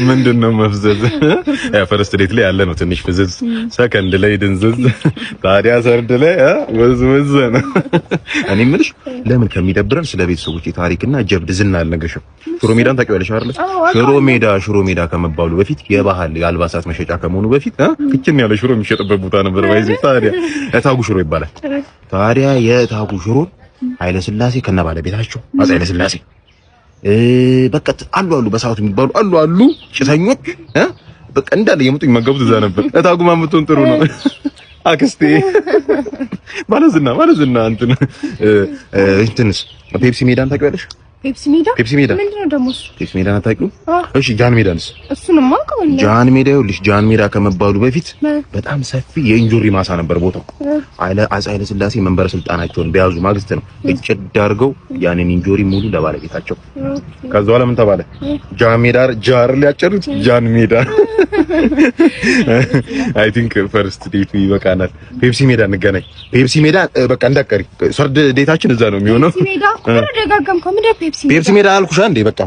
ምንድነው መፍዘዝ? ፈርስት ዴት ላይ ያለ ነው ትንሽ ፍዝዝ፣ ሰከንድ ላይ ድንዝዝ፣ ታዲያ ሰርድ ላይ ወዝወዝ ነው። እኔ የምልሽ ለምን ከሚደብረን ስለ ቤተሰቦቼ ታሪክና ጀብድ ዝና አልነገርሽም? ሽሮ ሜዳን ታውቂዋለሽ አይደል? ሽሮ ሜዳ ከመባሉ በፊት የባህል የአልባሳት መሸጫ ከመሆኑ በፊት ክችን ያለ ሽሮ የሚሸጥበት ቦታ ነበር። ባይዚ ታዲያ እታጉ ሽሮ ይባላል። ታዲያ የእታጉ ሽሮ ኃይለ ሥላሴ ከነ ባለቤታቸው አፄ ኃይለ ሥላሴ በቃ አሉ በሰዓቱ የሚባሉ አሉ ጭሰኞች በቃ እንዳለ የመጡ ይመገቡት እዛ ነበር። እታጉ ማምጡን ጥሩ ነው። አክስቴ ባለዝና እንትንስ ፔፕሲ ሜዳን ታውቂዋለሽ? ፔፕሲ ሜዳ ምንድነው ደግሞ እሱ? ፔፕሲ ሜዳ አታውቂውም? እሺ ጃን ሜዳንስ? እሱንማ አውቀዋለሁ። ጃን ሜዳ ይኸውልሽ፣ ጃን ሜዳ ከመባሉ በፊት በጣም ሰፊ የእንጆሪ ማሳ ነበር ቦታው። አፄ ኃይለ ሥላሴ መንበረ ስልጣናቸውን በያዙ ማግስት ነው እጭድ አድርገው ያንን እንጆሪ ሙሉ ለባለቤታቸው። ከዛ በኋላ ምን ተባለ? ጃን ሜዳ ጃር ሊያጨሩት ጃን ሜዳ። አይ ቲንክ ፈርስት ዴት ይበቃናል። ፔፕሲ ሜዳ እንገናኝ። ፔፕሲ ሜዳ በቃ እንዳትቀሪ፣ ሰርድ ዴታችን እዛ ነው የሚሆነው። ፔፕሲ ሜዳ አልኩሽ አንዴ በቃ